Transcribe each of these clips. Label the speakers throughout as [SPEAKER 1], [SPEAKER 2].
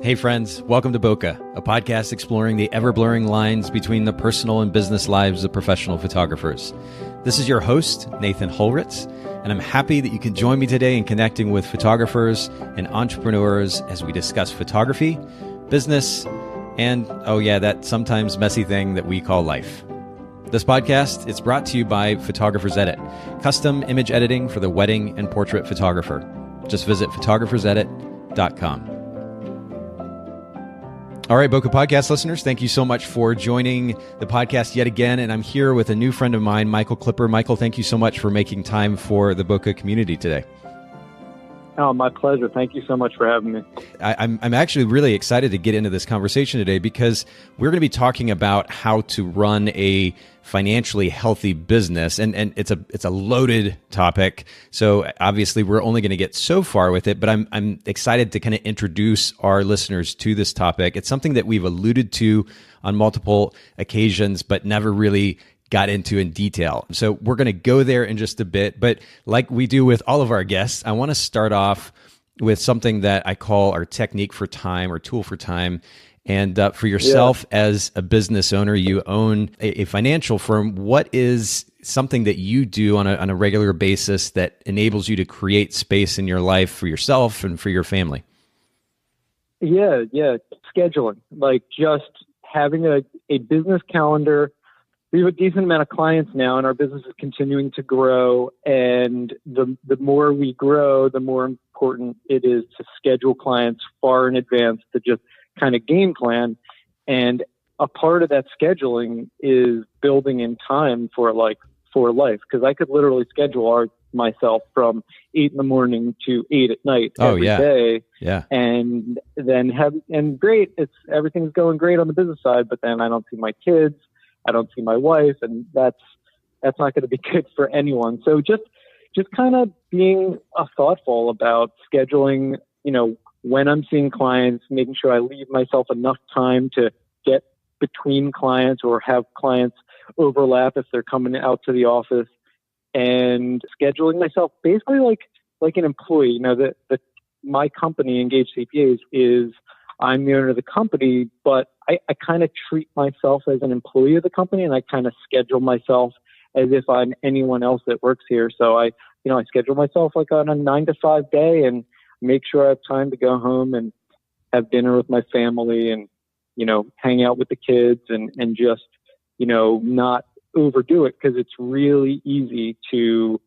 [SPEAKER 1] Hey friends, welcome to Bokeh, a podcast exploring the ever-blurring lines between the personal and business lives of professional photographers. This is your host, Nathan Holritz, and I'm happy that you can join me today in connecting with photographers and entrepreneurs as we discuss photography, business, and, oh yeah, that sometimes messy thing that we call life. This podcast is brought to you by Photographers Edit, custom image editing for the wedding and portrait photographer. Just visit photographersedit.com. All right, Bokeh Podcast listeners, thank you so much for joining the podcast yet again. And I'm here with a new friend of mine, Michael Klipper. Michael, thank you so much for making time for the Bokeh community today.
[SPEAKER 2] Oh, my pleasure. Thank you so much for having me.
[SPEAKER 1] I'm actually really excited to get into this conversation today because we're going to be talking about how to run a financially healthy business, and it's a loaded topic. So obviously, we're only going to get so far with it. But I'm excited to kind of introduce our listeners to this topic. It's something that we've alluded to on multiple occasions, but never really got into in detail. So we're going to go there in just a bit. But like we do with all of our guests, I want to start off with something that I call our technique for time or tool for time. And for yourself as a business owner, you own a financial firm. What is something that you do on a regular basis that enables you to create space in your life for yourself and for your family?
[SPEAKER 2] Yeah. Scheduling, like just having a business calendar. We have a decent amount of clients now, and our business is continuing to grow. And the more we grow, the more important it is to schedule clients far in advance to just kind of game plan. And a part of that scheduling is building in time for life. Because I could literally schedule myself from 8 a.m. to 8 p.m. every day. Yeah. And then great. Everything's going great on the business side, but then I don't see my kids. I don't see my wife, and that's not going to be good for anyone. So just kind of being thoughtful about scheduling, when I'm seeing clients, making sure I leave myself enough time to get between clients or have clients overlap if they're coming out to the office, and scheduling myself basically like an employee. My company, Engaged CPAs, is I'm the owner of the company, but I kind of treat myself as an employee of the company, and I kind of schedule myself as if I'm anyone else that works here. So I schedule myself like on a 9 to 5 day and make sure I have time to go home and have dinner with my family and, hang out with the kids and just, not overdo it, because it's really easy to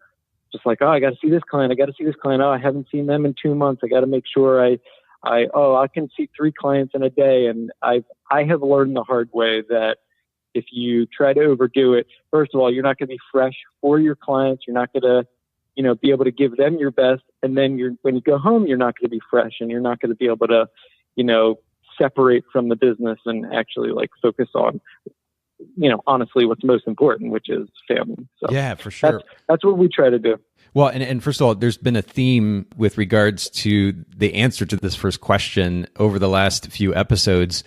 [SPEAKER 2] just like, oh, I got to see this client. Oh, I haven't seen them in 2 months. I got to make sure I can see 3 clients in a day. And I have learned the hard way that if you try to overdo it, first of all, you're not going to be fresh for your clients. You're not going to, be able to give them your best. And then when you go home, you're not going to be fresh, and you're not going to be able to, separate from the business and actually like focus on, honestly, what's most important, which is family. So
[SPEAKER 1] yeah, for sure.
[SPEAKER 2] That's what we try to do.
[SPEAKER 1] Well, and first of all, there's been a theme with regards to the answer to this first question over the last few episodes,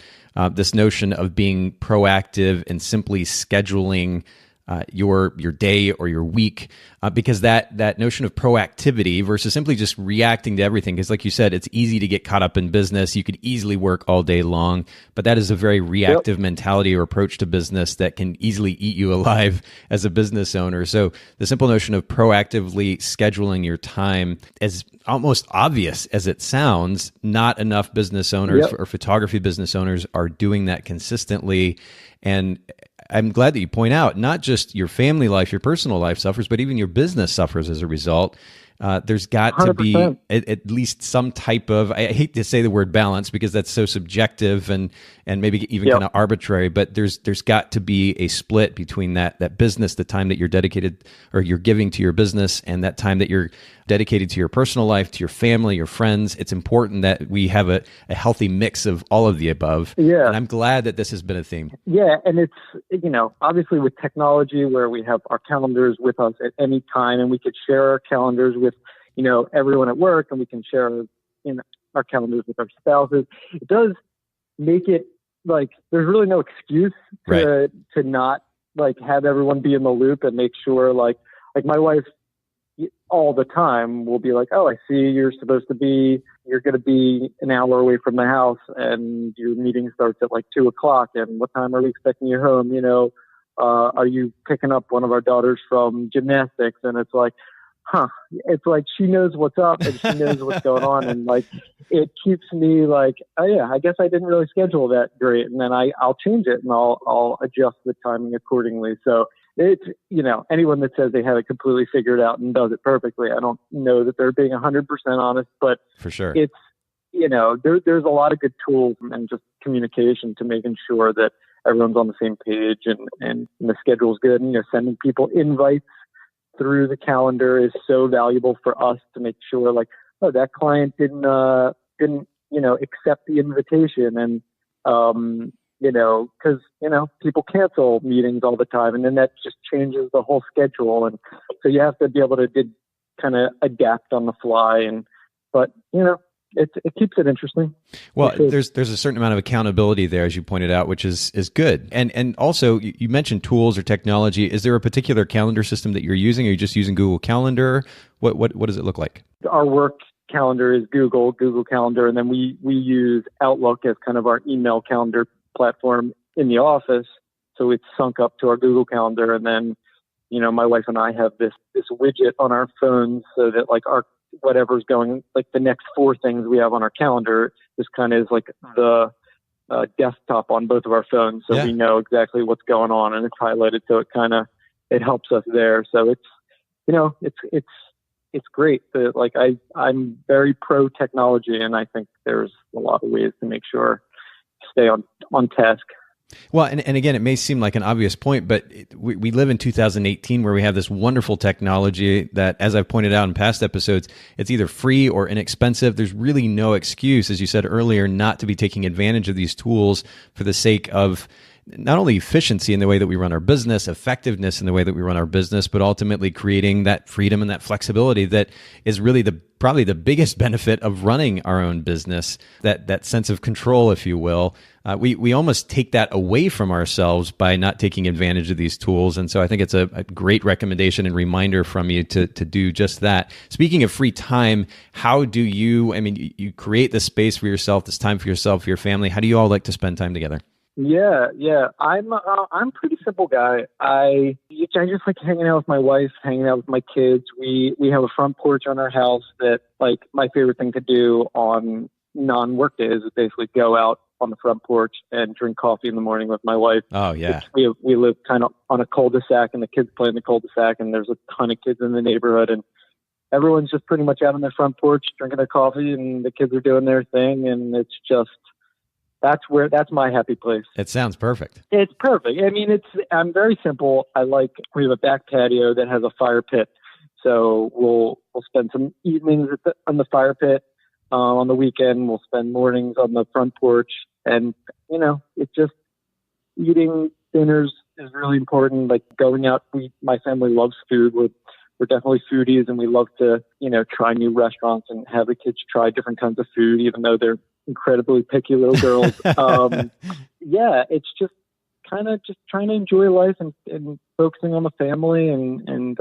[SPEAKER 1] this notion of being proactive and simply scheduling your day or your week, because that notion of proactivity versus simply just reacting to everything, because like you said, it's easy to get caught up in business. You could easily work all day long, but that is a very reactive mentality or approach to business that can easily eat you alive as a business owner. So the simple notion of proactively scheduling your time, as almost obvious as it sounds, not enough business owners or photography business owners are doing that consistently. And I'm glad that you point out not just your family life, your personal life suffers, but even your business suffers as a result. There's got 100%. To be at least some type of, I hate to say the word balance because that's so subjective and maybe even kind of arbitrary, but there's got to be a split between that business, the time that you're dedicated or you're giving to your business, and that time that you're dedicated to your personal life, to your family, your friends. It's important that we have a healthy mix of all of the above. Yeah. And I'm glad that this has been a theme.
[SPEAKER 2] Yeah. And it's, obviously with technology where we have our calendars with us at any time, and we could share our calendars with, everyone at work, and we can share our calendars with our spouses. It does make it like there's really no excuse to not like have everyone be in the loop and make sure like my wife all the time we'll be like, oh, I see you're going to be an hour away from the house and your meeting starts at like 2:00. And what time are we expecting you home? Are you picking up one of our daughters from gymnastics? And it's like, it's like she knows what's up and she knows what's going on. And like, it keeps me like, oh yeah, I guess I didn't really schedule that great. And then I'll change it and I'll adjust the timing accordingly. So it's, anyone that says they have it completely figured out and does it perfectly, I don't know that they're being 100% honest, but
[SPEAKER 1] for sure,
[SPEAKER 2] it's, there's a lot of good tools and just communication to making sure that everyone's on the same page and the schedule's good. And, sending people invites through the calendar is so valuable for us to make sure like, oh, that client didn't accept the invitation. And, because, people cancel meetings all the time and then that just changes the whole schedule. And so you have to be able to kind of adapt on the fly. But it keeps it interesting.
[SPEAKER 1] Well, there's a certain amount of accountability there, as you pointed out, which is good. And also you mentioned tools or technology. Is there a particular calendar system that you're using? Are you just using Google Calendar? What does it look like?
[SPEAKER 2] Our work calendar is Google Calendar. And then we use Outlook as kind of our email calendar platform in the office. So it's sunk up to our Google Calendar. And then, my wife and I have this widget on our phones so that like our whatever's going, like the next 4 things we have on our calendar, this kind of is like the desktop on both of our phones. So we know exactly what's going on and it's highlighted. So it helps us there. So it's great that like I'm very pro technology and I think there's a lot of ways to make sure to stay on task.
[SPEAKER 1] Well, and again, it may seem like an obvious point, but we live in 2018 where we have this wonderful technology that, as I've pointed out in past episodes, it's either free or inexpensive. There's really no excuse, as you said earlier, not to be taking advantage of these tools for the sake of not only efficiency in the way that we run our business, effectiveness in the way that we run our business, but ultimately creating that freedom and that flexibility that is really probably the biggest benefit of running our own business, that sense of control, if you will. We almost take that away from ourselves by not taking advantage of these tools. And so I think it's a great recommendation and reminder from you to do just that. Speaking of free time, how do you create this space for yourself, this time for yourself, for your family. How do you all like to spend time together?
[SPEAKER 2] Yeah. I'm a pretty simple guy. I just like hanging out with my wife, hanging out with my kids. We have a front porch on our house that like my favorite thing to do on non-work days is basically go out on the front porch and drink coffee in the morning with my wife.
[SPEAKER 1] Oh yeah.
[SPEAKER 2] We live kind of on a cul-de-sac and the kids play in the cul-de-sac and there's a ton of kids in the neighborhood and everyone's just pretty much out on their front porch drinking their coffee and the kids are doing their thing and it's just that's my happy place.
[SPEAKER 1] It sounds perfect.
[SPEAKER 2] It's perfect. I'm very simple. We have a back patio that has a fire pit. So we'll spend some evenings on the fire pit. On the weekend, we'll spend mornings on the front porch. And, it's just eating dinners is really important. Like going out, my family loves food. We're definitely foodies and we love to, try new restaurants and have the kids try different kinds of food, even though they're incredibly picky little girls. It's just kind of just trying to enjoy life and focusing on the family and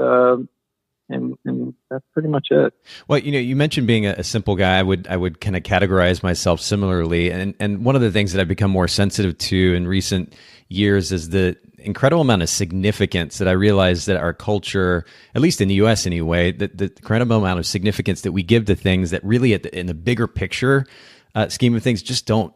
[SPEAKER 2] that's pretty much it.
[SPEAKER 1] Well, you mentioned being a simple guy. I would kind of categorize myself similarly. And one of the things that I've become more sensitive to in recent years is the incredible amount of significance that I realize that our culture, at least in the US anyway, the incredible amount of significance that we give to things that really in the bigger picture scheme of things just don't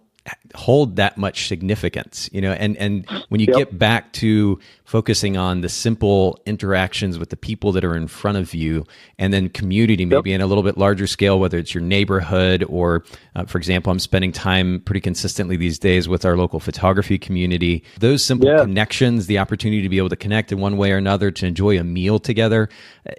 [SPEAKER 1] hold that much significance, and when you get back to focusing on the simple interactions with the people that are in front of you and then community, maybe in a little bit larger scale, whether it's your neighborhood or, for example, I'm spending time pretty consistently these days with our local photography community. Those simple connections, the opportunity to be able to connect in one way or another, to enjoy a meal together,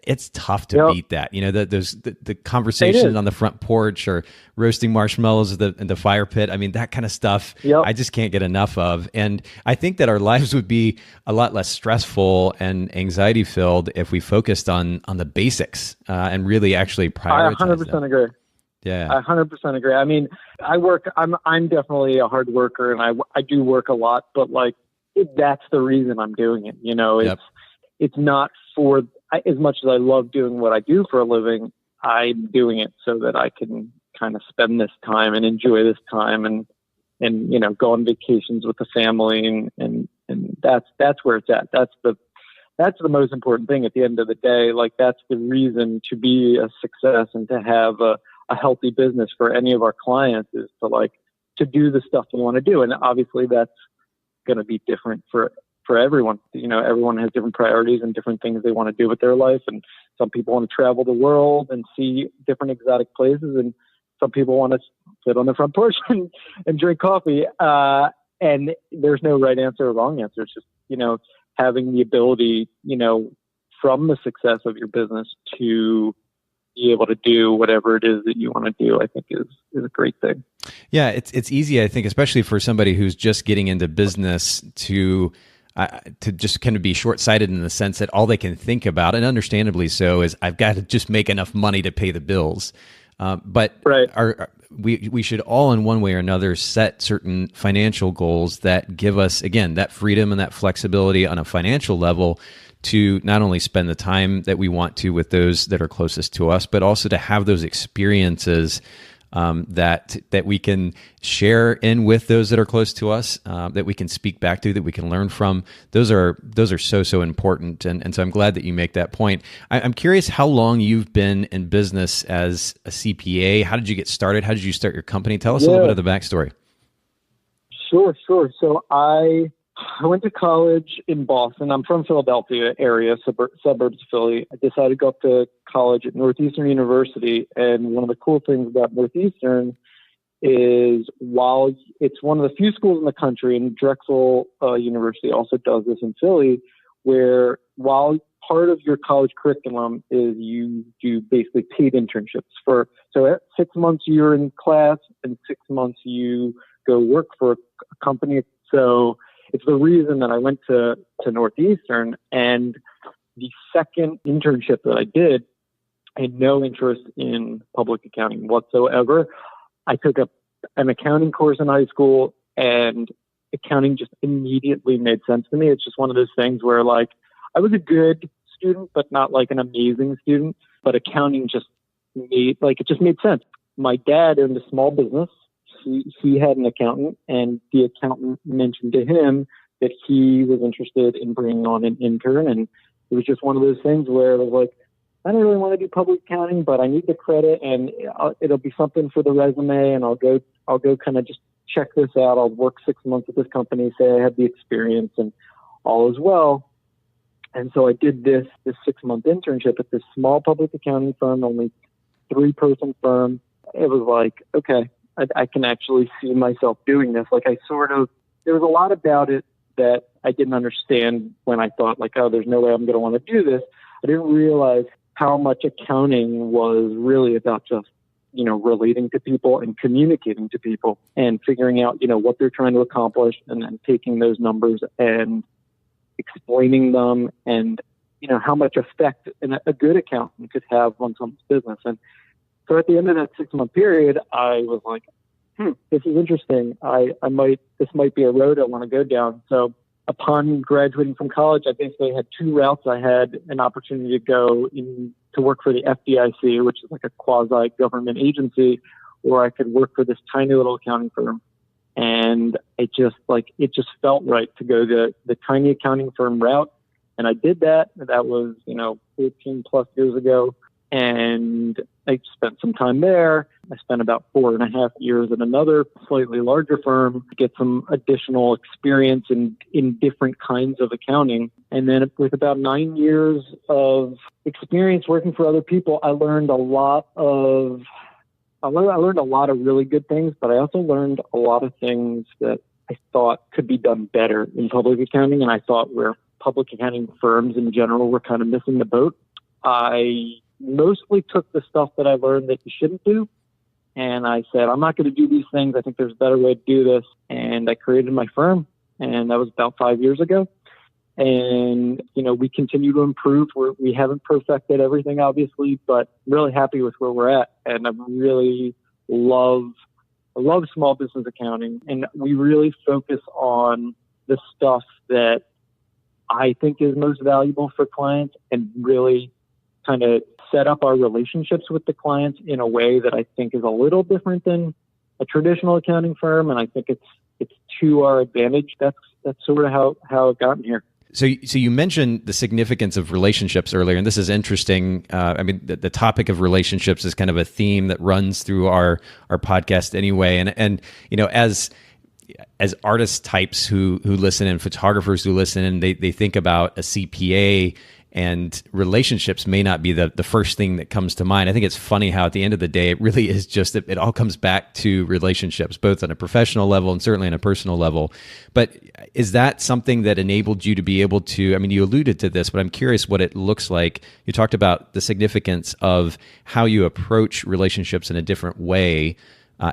[SPEAKER 1] it's tough to beat that. The conversation on the front porch or roasting marshmallows in the fire pit. That kind of stuff, I just can't get enough of. And I think that our lives would be a lot less stressful and anxiety filled if we focused on the basics and really actually prioritize.
[SPEAKER 2] I 100% agree.
[SPEAKER 1] Yeah,
[SPEAKER 2] I 100% agree. I'm definitely a hard worker and I do work a lot, but like that's the reason I'm doing it. It's not for as much as I love doing what I do for a living, I'm doing it so that I can kind of spend this time and enjoy this time and go on vacations with the family. And that's where it's at. That's the most important thing at the end of the day. Like, that's the reason to be a success and to have a healthy business for any of our clients is to do the stuff we want to do. And obviously that's going to be different for everyone. Everyone has different priorities and different things they want to do with their life. And some people want to travel the world and see different exotic places. And some people want to sit on the front porch and drink coffee. And there's no right answer or wrong answer. It's just, having the ability, from the success of your business to be able to do whatever it is that you want to do, I think is a great thing.
[SPEAKER 1] Yeah, it's easy, I think, especially for somebody who's just getting into business to just kind of be short-sighted in the sense that all they can think about, and understandably so, is I've got to just make enough money to pay the bills. But
[SPEAKER 2] right.
[SPEAKER 1] We should all in one way or another set certain financial goals that give us, again, that freedom and that flexibility on a financial level to not only spend the time that we want to with those that are closest to us, but also to have those experiences that we can share in with those that are close to us, that we can speak back to, that we can learn from. Those are so important. And so I'm glad that you make that point. I'm curious how long you've been in business as a CPA. How did you get started? How did you start your company? Tell us a little bit of the backstory.
[SPEAKER 2] Sure. So I went to college in Boston. I'm from Philadelphia area, suburbs of Philly. I decided to go up to college at Northeastern University. And one of the cool things about Northeastern is while it's one of the few schools in the country, and Drexel University also does this in Philly, where while part of your college curriculum is you do basically paid internships so at 6 months you're in class and 6 months you go work for a company. So it's the reason that I went to Northeastern. And the second internship that I did, I had no interest in public accounting whatsoever. I took an accounting course in high school, and accounting just immediately made sense to me. It's just one of those things where I was a good student, but not like an amazing student. But accounting just made sense. My dad owned a small business. He had an accountant, and the accountant mentioned to him that he was interested in bringing on an intern. And it was just one of those things where it was like, I don't really want to do public accounting, but I need the credit, and it'll be something for the resume. And I'll go kind of just check this out. I'll work 6 months at this company, say I have the experience, and all is well. And so I did this 6-month internship at this small public accounting firm, only 3-person firm. It was like, okay, I can actually see myself doing this. There was a lot about it that I didn't understand when I thought oh, there's no way I'm going to want to do this. I didn't realize how much accounting was really about just, relating to people and communicating to people and figuring out, what they're trying to accomplish, and then taking those numbers and explaining them, and, how much effect a good accountant could have on someone's business. And so at the end of that 6-month period, I was like, this is interesting. This might be a road I want to go down. So upon graduating from college, I basically had 2 routes. I had an opportunity to go to work for the FDIC, which is like a quasi-government agency, or I could work for this tiny little accounting firm. And it just felt right to go the tiny accounting firm route. And I did that. That was, 14 plus years ago. And I spent some time there. I spent about 4.5 years at another slightly larger firm to get some additional experience in different kinds of accounting. And then with about 9 years of experience working for other people, I learned a lot of really good things, but I also learned a lot of things that I thought could be done better in public accounting. And I thought where public accounting firms in general were kind of missing the boat. I mostly took the stuff that I learned that you shouldn't do, and I said, I'm not going to do these things. I think there's a better way to do this. And I created my firm, and that was about 5 years ago. And, we continue to improve. We haven't perfected everything, obviously, but I'm really happy with where we're at. And I really love small business accounting. And we really focus on the stuff that I think is most valuable for clients, and really kind of set up our relationships with the clients in a way that I think is a little different than a traditional accounting firm. And I think it's to our advantage. That's sort of how it got here.
[SPEAKER 1] So you mentioned the significance of relationships earlier, and this is interesting. I mean, the topic of relationships is kind of a theme that runs through our podcast anyway. And as artist types who listen and photographers who listen, and they think about a CPA, and relationships may not be the first thing that comes to mind. I think it's funny how at the end of the day, it really is just that it all comes back to relationships, both on a professional level and certainly on a personal level. But is that something that enabled you to be able to, I mean, you alluded to this, but I'm curious what it looks like. You talked about the significance of how you approach relationships in a different way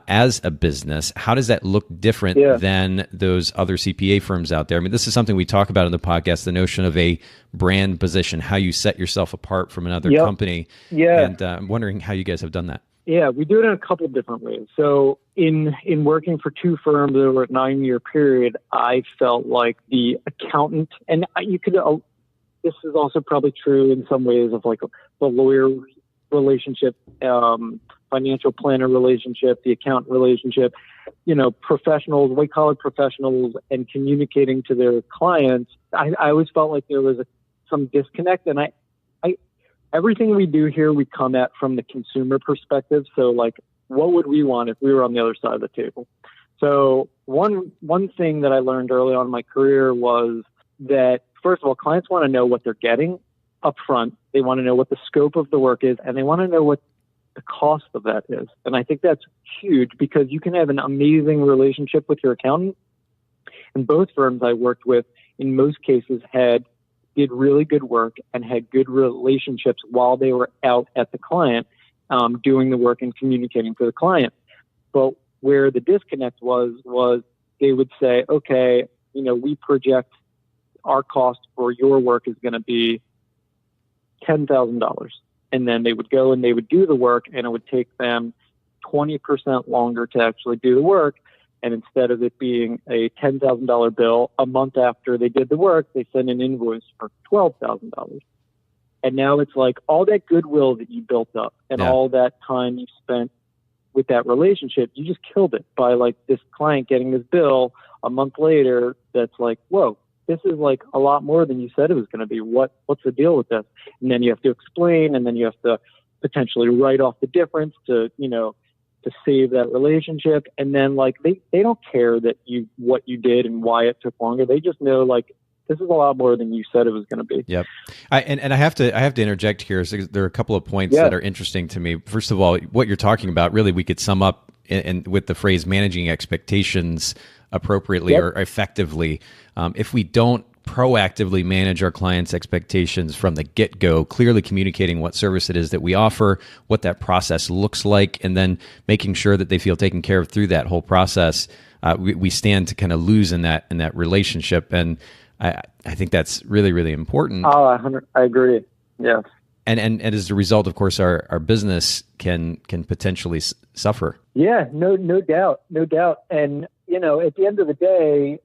[SPEAKER 1] as a business. How does that look different than those other CPA firms out there? I mean, this is something we talk about in the podcast, the notion of a brand position, how you set yourself apart from another company. Yeah. And I'm wondering how you guys have done that.
[SPEAKER 2] Yeah, we do it in a couple of different ways. So in working for two firms over a 9-year period, I felt like the accountant, and you could, this is also probably true in some ways of like the lawyer relationship, financial planner relationship, the accountant relationship, professionals, white collar professionals, and communicating to their clients. I always felt like there was some disconnect, and I everything we do here, we come at from the consumer perspective. So like, what would we want if we were on the other side of the table? So one thing that I learned early on in my career was that, first of all, clients want to know what they're getting up front. They want to know what the scope of the work is, and they want to know what the cost of that is. And I think that's huge, because you can have an amazing relationship with your accountant. And both firms I worked with, in most cases, did really good work and had good relationships while they were out at the client, doing the work and communicating to the client. But where the disconnect was they would say, okay, we project our cost for your work is going to be $10,000. And then they would go and they would do the work, and it would take them 20% longer to actually do the work. And instead of it being a $10,000 bill, a month after they did the work, they send an invoice for $12,000. And now it's like all that goodwill that you built up and all that time you spent with that relationship, you just killed it by like this client getting this bill a month later. That's like, whoa, this is like a lot more than you said it was going to be. What's the deal with this? And then you have to explain, and then you have to potentially write off the difference to save that relationship. And then like they don't care that what you did and why it took longer. They just know like this is a lot more than you said it was going to be.
[SPEAKER 1] Yep. And I have to interject here. So there are a couple of points that are interesting to me. First of all, what you're talking about, really, we could sum up with the phrase managing expectations appropriately or effectively. If we don't proactively manage our clients' expectations from the get-go, clearly communicating what service it is that we offer, what that process looks like, and then making sure that they feel taken care of through that whole process, we stand to kind of lose in that relationship. And I think that's really, really important.
[SPEAKER 2] Oh, I agree. Yeah.
[SPEAKER 1] And as a result, of course, our business can potentially suffer.
[SPEAKER 2] Yeah, no doubt. And, at the end of the day,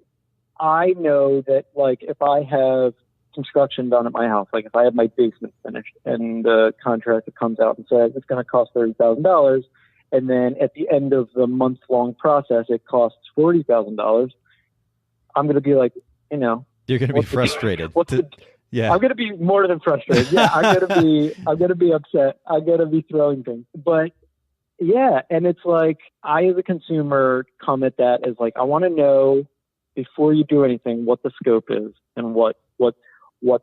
[SPEAKER 2] I know that like if I have construction done at my house, like if I have my basement finished and the contractor comes out and says it's going to cost $30,000, and then at the end of the month-long process, it costs $40,000, I'm going to be like,
[SPEAKER 1] you're going to be frustrated.
[SPEAKER 2] I'm going to be more than frustrated. Yeah, I'm going to be upset. I'm going to be throwing things. But yeah, and it's like I, as a consumer, come at that as like I want to know before you do anything what the scope is and what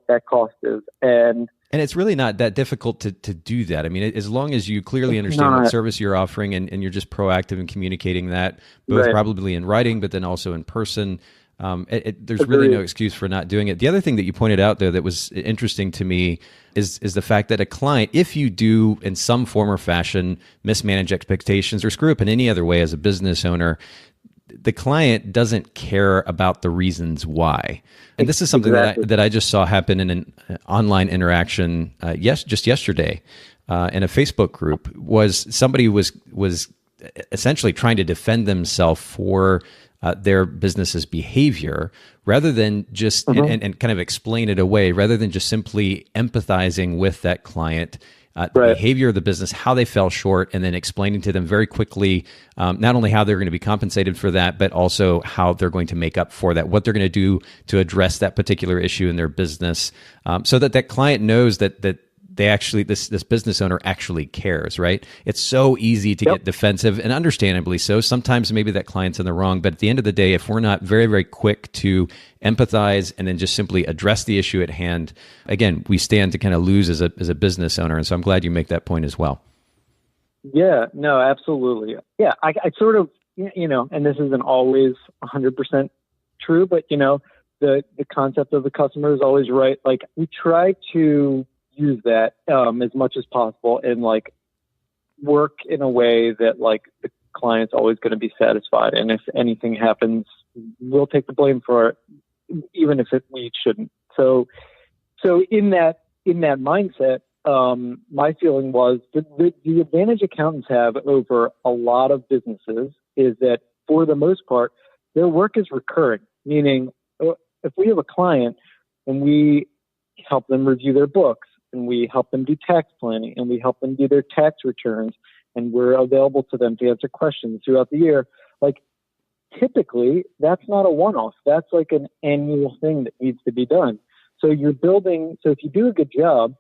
[SPEAKER 2] that cost is. And
[SPEAKER 1] it's really not that difficult to do that. I mean, as long as you clearly understand what service you're offering and you're just proactive in communicating that, both probably in writing, but then also in person. There's really no excuse for not doing it. The other thing that you pointed out there that was interesting to me is the fact that a client, if you do in some form or fashion mismanage expectations or screw up in any other way as a business owner, the client doesn't care about the reasons why. And this is something that I just saw happen in an online interaction just yesterday in a Facebook group. Was somebody was essentially trying to defend themselves for their business's behavior rather than just, and kind of explain it away, rather than just simply empathizing with that client, the behavior of the business, how they fell short, and then explaining to them very quickly, not only how they're going to be compensated for that, but also how they're going to make up for that, what they're going to do to address that particular issue in their business, so that that client knows that they actually, this business owner actually cares, right? It's so easy to get defensive, and understandably so. Sometimes maybe that client's in the wrong, but at the end of the day, if we're not very, very quick to empathize and then just simply address the issue at hand, again, we stand to kind of lose as a business owner. And so I'm glad you make that point as well.
[SPEAKER 2] Yeah, no, absolutely. Yeah, I sort of, and this isn't always 100% true, but, the concept of the customer is always right. Like, we try to use that as much as possible and like work in a way that like the client's always going to be satisfied. And if anything happens, we'll take the blame for it, even if we shouldn't. So in that mindset, my feeling was the advantage accountants have over a lot of businesses is that for the most part, their work is recurring, meaning if we have a client and we help them review their books, and we help them do tax planning, and we help them do their tax returns, and we're available to them to answer questions throughout the year. Like, typically, that's not a one-off. That's like an annual thing that needs to be done. So you're building. So if you do a good job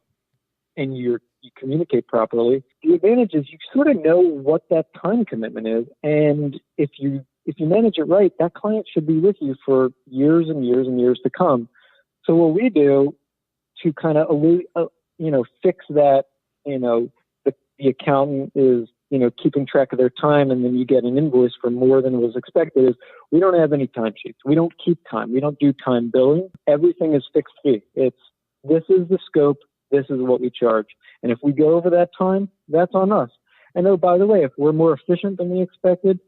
[SPEAKER 2] and you communicate properly, the advantage is you sort of know what that time commitment is, and if you manage it right, that client should be with you for years and years and years to come. So what we do to kind of fix that, the accountant is, keeping track of their time, and then you get an invoice for more than was expected, is we don't have any timesheets. We don't keep time. We don't do time billing. Everything is fixed fee. This is the scope. This is what we charge. And if we go over that time, that's on us. And oh, by the way, if we're more efficient than we expected,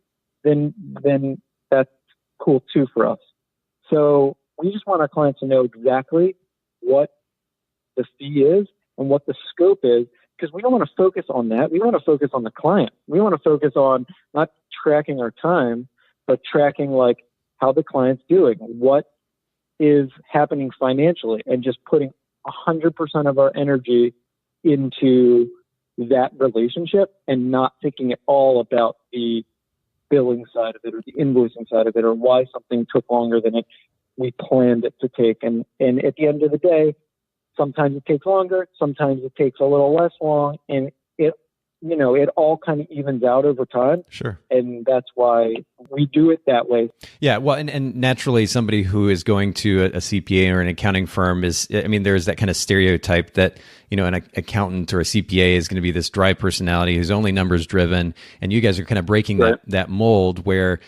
[SPEAKER 2] then that's cool too for us. So we just want our clients to know exactly what the fee is and what the scope is, because we don't want to focus on that. We want to focus on the client. We want to focus on not tracking our time, but tracking like how the client's doing, what is happening financially, and just putting 100% of our energy into that relationship and not thinking at all about the billing side of it or the invoicing side of it or why something took longer than we planned it to take. And at the end of the day, sometimes it takes longer, sometimes it takes a little less long, and it all kind of evens out over time.
[SPEAKER 1] Sure.
[SPEAKER 2] And that's why we do it that way.
[SPEAKER 1] Yeah. Well, and naturally somebody who is going to a CPA or an accounting firm there's that kind of stereotype that, an accountant or a CPA is going to be this dry personality who's only numbers driven. And you guys are kind of breaking that mold where,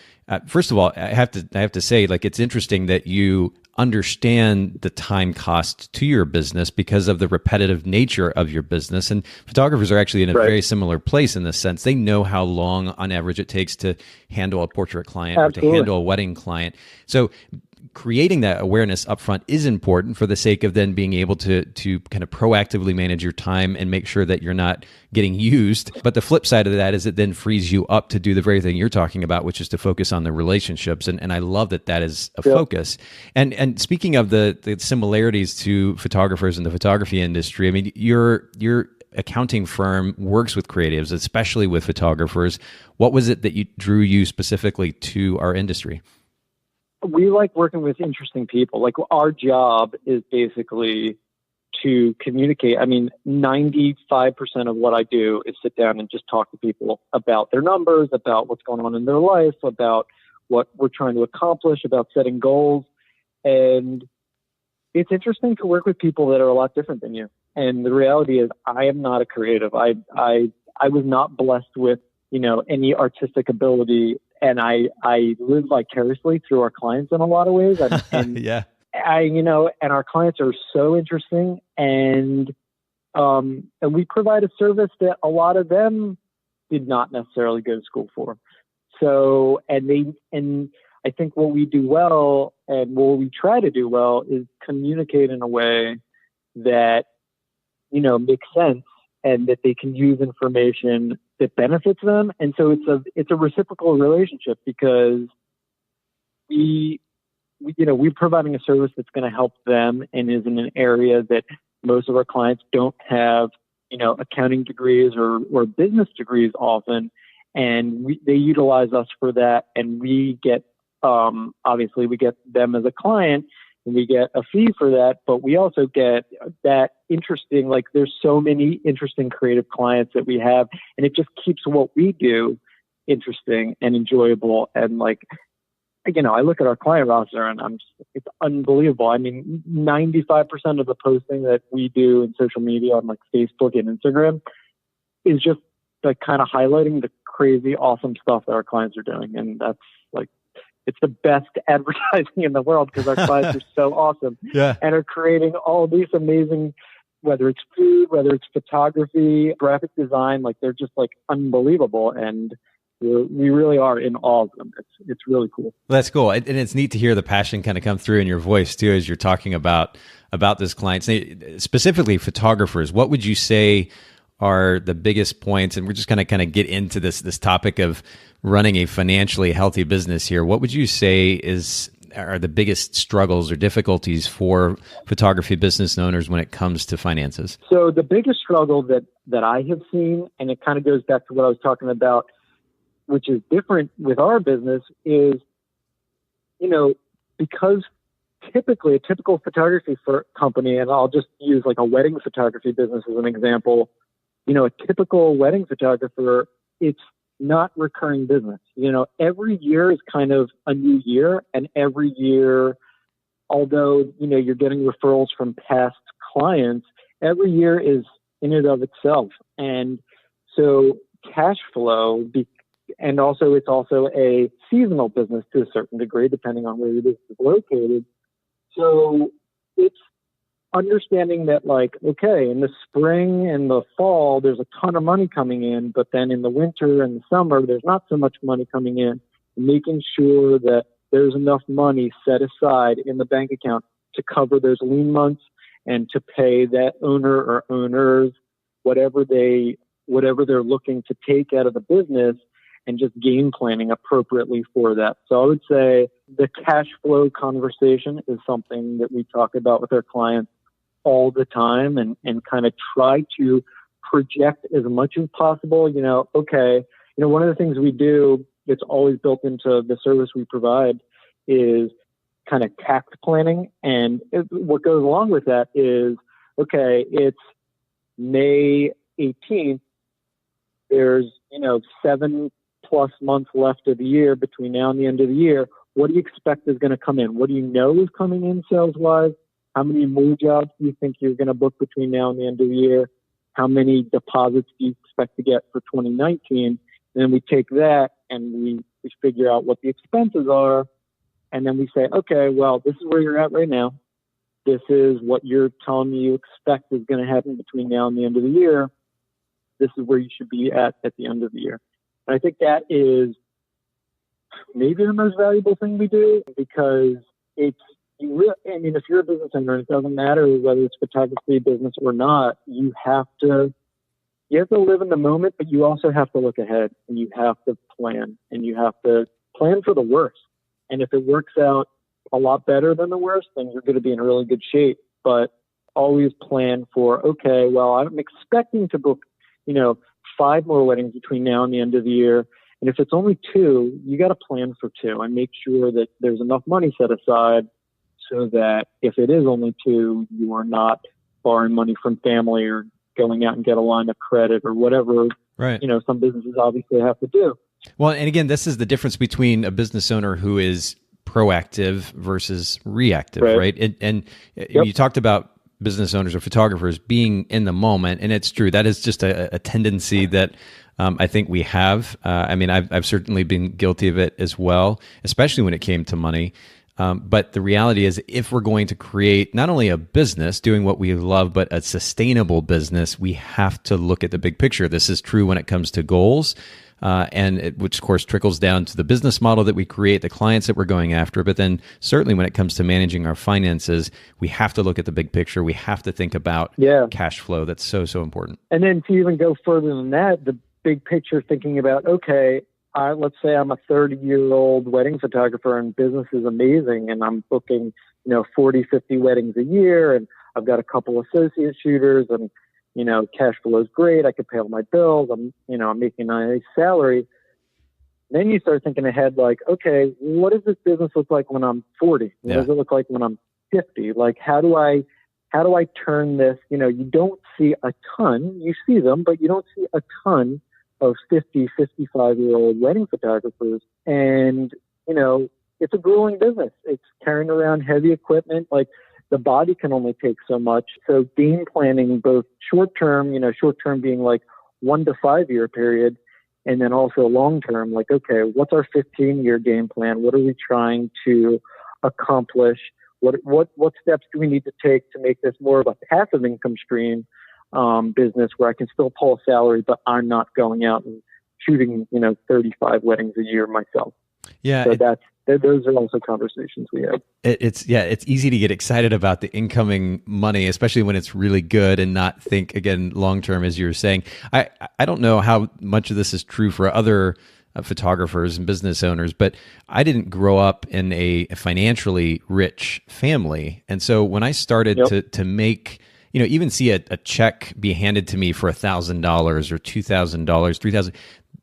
[SPEAKER 1] first of all, I have to say, like, it's interesting that you understand the time cost to your business because of the repetitive nature of your business. And photographers are actually in a very similar place in this sense. They know how long on average it takes to handle a portrait client or to handle a wedding client. So creating that awareness upfront is important for the sake of then being able to kind of proactively manage your time and make sure that you're not getting used. But the flip side of that is it then frees you up to do the very thing you're talking about, which is to focus on the relationships. And I love that is a focus. And speaking of the similarities to photographers in the photography industry, I mean, your accounting firm works with creatives, especially with photographers. What was it that drew you specifically to our industry?
[SPEAKER 2] We like working with interesting people. Like, our job is basically to communicate. I mean, 95% of what I do is sit down and just talk to people about their numbers, about what's going on in their life, about what we're trying to accomplish, about setting goals. And it's interesting to work with people that are a lot different than you. And the reality is I am not a creative. I was not blessed with, any artistic ability. And I live vicariously through our clients in a lot of ways. And
[SPEAKER 1] yeah.
[SPEAKER 2] And our clients are so interesting, and we provide a service that a lot of them did not necessarily go to school for. So, and I think what we do well, and what we try to do well, is communicate in a way that, makes sense, and that they can use information that benefits them. And so it's a reciprocal relationship, because we're providing a service that's going to help them and is in an area that most of our clients don't have, accounting degrees or business degrees often. And they utilize us for that. And we get, obviously we get them as a client and we get a fee for that, but we also get that interesting, like there's so many interesting creative clients that we have, and it just keeps what we do interesting and enjoyable. And like, I look at our client roster and it's unbelievable. I mean, 95% of the posting that we do in social media on like Facebook and Instagram is just like kind of highlighting the crazy, awesome stuff that our clients are doing. And that's like, it's the best advertising in the world because our clients are so awesome and are creating all these amazing, whether it's food, whether it's photography, graphic design, like they're just like unbelievable. And we really are in awe of them. It's really cool.
[SPEAKER 1] Well, that's cool. And it's neat to hear the passion kind of come through in your voice too, as you're talking about this client. Specifically photographers, what would you say are the biggest points? And we're just going to kind of get into this topic of running a financially healthy business here. What would you say are the biggest struggles or difficulties for photography business owners when it comes to finances?
[SPEAKER 2] So the biggest struggle that I have seen, and it kind of goes back to what I was talking about, which is different with our business, is, because typically a typical photography company, and I'll just use like a wedding photography business as an example, a typical wedding photographer, it's not recurring business. Every year is kind of a new year, and every year, although, you're getting referrals from past clients, every year is in and of itself. And so cash flow, and also it's also a seasonal business to a certain degree, depending on where your business is located. So it's understanding that, like, okay, in the spring and the fall, there's a ton of money coming in, but then in the winter and the summer, there's not so much money coming in. Making sure that there's enough money set aside in the bank account to cover those lean months and to pay that owner or owners whatever they're looking to take out of the business, and just game planning appropriately for that. So I would say the cash flow conversation is something that we talk about with our clients all the time, and kind of try to project as much as possible. One of the things we do that's always built into the service we provide is kind of tax planning. And what goes along with that is, okay, it's May 18th. There's, 7+ months left of the year between now and the end of the year. What do you expect is going to come in? What do you know is coming in sales-wise? How many more jobs do you think you're going to book between now and the end of the year? How many deposits do you expect to get for 2019? And then we take that and we figure out what the expenses are. And then we say, okay, well, this is where you're at right now. This is what you're telling me you expect is going to happen between now and the end of the year. This is where you should be at the end of the year. And I think that is maybe the most valuable thing we do, because if you're a business owner, it doesn't matter whether it's photography business or not. You have to live in the moment, but you also have to look ahead, and you have to plan, and you have to plan for the worst. And if it works out a lot better than the worst, then you're going to be in really good shape. But always plan for, okay, well, I'm expecting to book, 5 more weddings between now and the end of the year. And if it's only 2, you got to plan for 2 and make sure that there's enough money set aside so that if it is only 2, you are not borrowing money from family or going out and get a line of credit or whatever,
[SPEAKER 1] right.
[SPEAKER 2] Some businesses obviously have to do.
[SPEAKER 1] Well, and again, this is the difference between a business owner who is proactive versus reactive, right? And
[SPEAKER 2] Yep.
[SPEAKER 1] You talked about business owners or photographers being in the moment, and it's true. That is just a tendency that I think we have. I've certainly been guilty of it as well, especially when it came to money. But the reality is, if we're going to create not only a business doing what we love, but a sustainable business, we have to look at the big picture. This is true when it comes to goals, which of course trickles down to the business model that we create, the clients that we're going after. But then certainly when it comes to managing our finances, we have to look at the big picture. We have to think about cash flow. That's so, so important.
[SPEAKER 2] And then to even go further than that, the big picture, thinking about, okay, let's say I'm a 30-year-old wedding photographer and business is amazing and I'm booking, 40, 50 weddings a year and I've got a couple associate shooters and, cash flow is great. I could pay all my bills. I'm making a nice salary. Then you start thinking ahead, like, okay, what does this business look like when I'm 40? What does it look like when I'm 50? Like, how do I turn this? You don't see a ton. You see them, but you don't see a ton of 50, 55-year-old wedding photographers. And, it's a grueling business. It's carrying around heavy equipment. Like, the body can only take so much. So game planning, both short-term being like 1 to 5 year period, and then also long-term, like, okay, what's our 15-year game plan? What are we trying to accomplish? What steps do we need to take to make this more of a passive income stream business where I can still pull a salary, but I'm not going out and shooting, 35 weddings a year myself.
[SPEAKER 1] Yeah.
[SPEAKER 2] So those are also conversations we have.
[SPEAKER 1] It's easy to get excited about the incoming money, especially when it's really good and not think, again, long-term, as you were saying. I don't know how much of this is true for other photographers and business owners, but I didn't grow up in a financially rich family. And so when I started to make, even see a check be handed to me for $1,000 or $2,000, $3,000,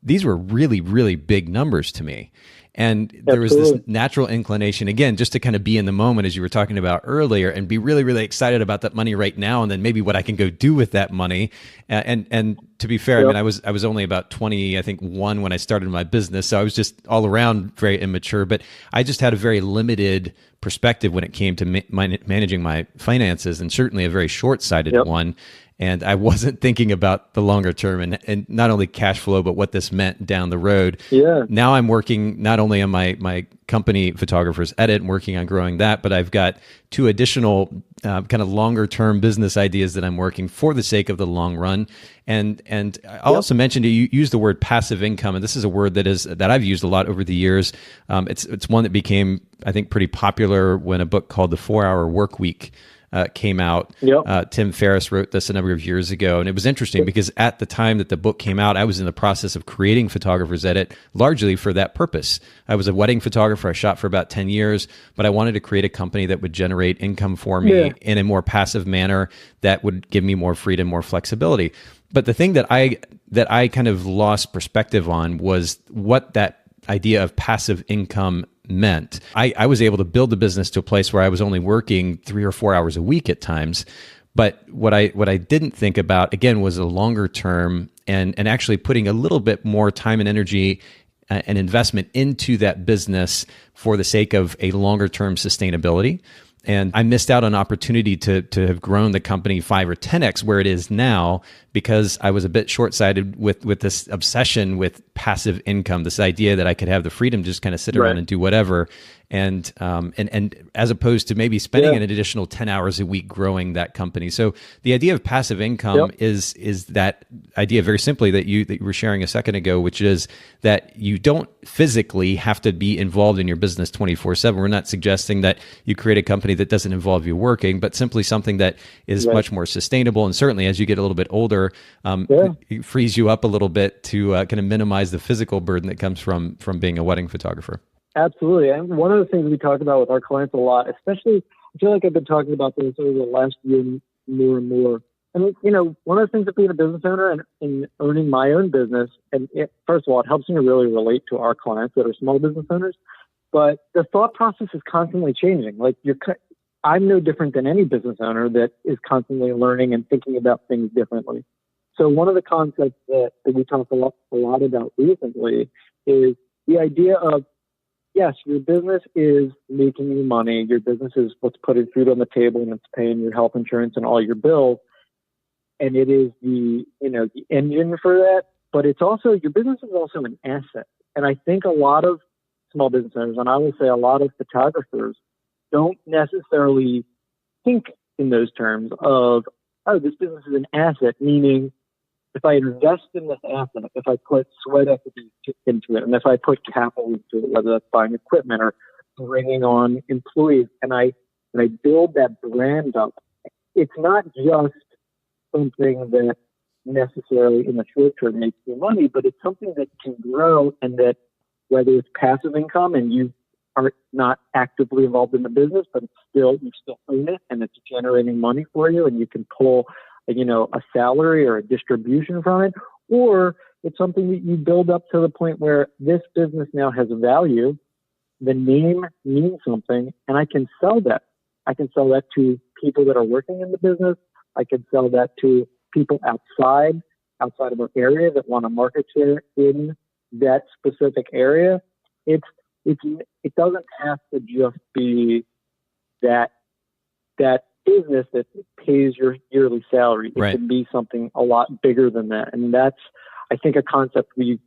[SPEAKER 1] these were really, really big numbers to me. And there was this natural inclination, again, just to kind of be in the moment, as you were talking about earlier, and be really, really excited about that money right now, and then maybe what I can go do with that money. And to be fair, I mean, I was only about 20, I think, when I started my business, so I was just all around very immature. But I just had a very limited perspective when it came to managing my finances, and certainly a very short-sighted one. And I wasn't thinking about the longer term and not only cash flow, but what this meant down the road.
[SPEAKER 2] Yeah.
[SPEAKER 1] Now I'm working not only on my company, Photographers Edit, and working on growing that, but I've got 2 additional kind of longer term business ideas that I'm working for the sake of the long run. And I'll also mention, you use the word passive income, and this is a word that I've used a lot over the years. It's one that became, I think, pretty popular when a book called The 4-Hour Workweek came out. Tim Ferriss wrote this a number of years ago. And it was interesting because at the time that the book came out, I was in the process of creating Photographers Edit largely for that purpose. I was a wedding photographer. I shot for about 10 years, but I wanted to create a company that would generate income for me in a more passive manner that would give me more freedom, more flexibility. But the thing that I kind of lost perspective on was what that idea of passive income meant. I was able to build the business to a place where I was only working 3 or 4 hours a week at times. But what I didn't think about, again, was a longer term and actually putting a little bit more time and energy and investment into that business for the sake of a longer term sustainability. And I missed out on opportunity to have grown the company 5 or 10x where it is now because I was a bit short-sighted with this obsession with passive income, this idea that I could have the freedom to just kind of sit around and do whatever. And as opposed to maybe spending an additional 10 hours a week growing that company. So the idea of passive income is that idea, very simply, that you were sharing a second ago, which is that you don't physically have to be involved in your business 24/7. We're not suggesting that you create a company that doesn't involve you working, but simply something that is much more sustainable. And certainly as you get a little bit older, it frees you up a little bit to kind of minimize the physical burden that comes from being a wedding photographer.
[SPEAKER 2] Absolutely. And one of the things we talk about with our clients a lot, especially, I feel like I've been talking about this over the last year more and more. And, one of the things of being a business owner and owning my own business, first of all, it helps me really relate to our clients that are small business owners, but the thought process is constantly changing. Like I'm no different than any business owner that is constantly learning and thinking about things differently. So one of the concepts that we talk a lot about recently is the idea of, yes, your business is making you money. Your business is what's putting food on the table and it's paying your health insurance and all your bills. And it is the engine for that. But it's also, your business is also an asset. And I think a lot of small business owners, and I will say a lot of photographers, don't necessarily think in those terms of, oh, this business is an asset, meaning if I invest in this asset, if I put sweat equity into it, and if I put capital into it, whether that's buying equipment or bringing on employees, and I build that brand up, it's not just something that necessarily in the short term makes you money, but it's something that can grow, and that whether it's passive income and you are not actively involved in the business, but you still own it and it's generating money for you, and you can pull, a salary or a distribution from it, or it's something that you build up to the point where this business now has a value. The name means something, and I can sell that. I can sell that to people that are working in the business. I can sell that to people outside of our area that want to market share in that specific area. It doesn't have to just be that business that pays your yearly salary. It can be something a lot bigger than that. And that's, I think, a concept we've,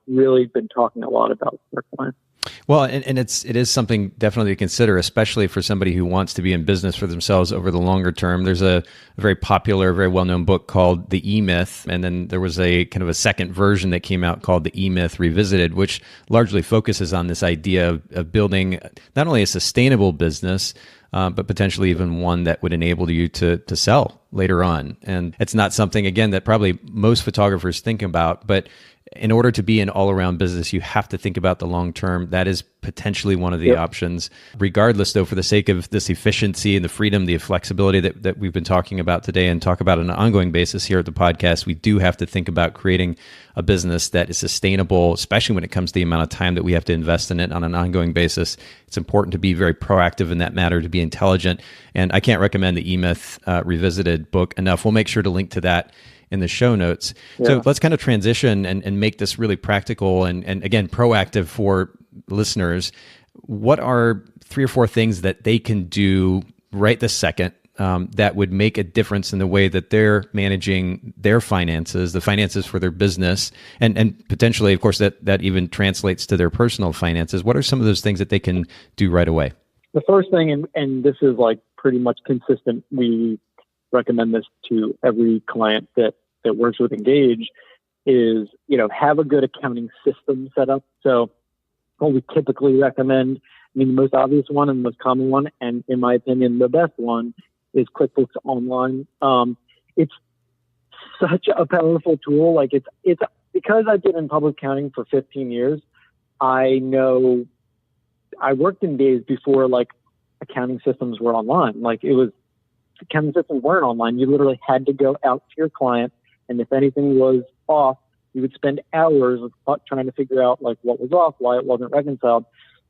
[SPEAKER 2] really been talking a lot about with our clients.
[SPEAKER 1] Well, and it is something definitely to consider, especially for somebody who wants to be in business for themselves over the longer term. There's a very popular, very well-known book called The E-Myth, and then there was a kind of a second version that came out called The E-Myth Revisited, which largely focuses on this idea of building not only a sustainable business, but potentially even one that would enable you to sell later on. And it's not something, again, that probably most photographers think about, but in order to be an all-around business, you have to think about the long term. That is potentially one of the options. Regardless, though, for the sake of this efficiency and the freedom, the flexibility that we've been talking about today and talk about on an ongoing basis here at the podcast, we do have to think about creating a business that is sustainable, especially when it comes to the amount of time that we have to invest in it on an ongoing basis. It's important to be very proactive in that matter, to be intelligent. And I can't recommend the E-Myth Revisited book enough. We'll make sure to link to that in the show notes. Yeah. So let's kind of transition and make this really practical and again, proactive for listeners. What are 3 or 4 things that they can do right this second that would make a difference in the way that they're managing their finances, the finances for their business, and potentially, of course, that even translates to their personal finances? What are some of those things that they can do right away?
[SPEAKER 2] The first thing, and this is like pretty much consistent, we recommend this to every client that works with Engage, is, have a good accounting system set up. So what we typically recommend, the most obvious one and the most common one, and in my opinion, the best one, is Quickbooks Online. It's such a powerful tool. Like it's because I've been in public accounting for 15 years. I know I worked in days before like accounting systems were online. Like accounting systems weren't online. You literally had to go out to your client, and if anything was off, you would spend hours trying to figure out like what was off, why it wasn't reconciled.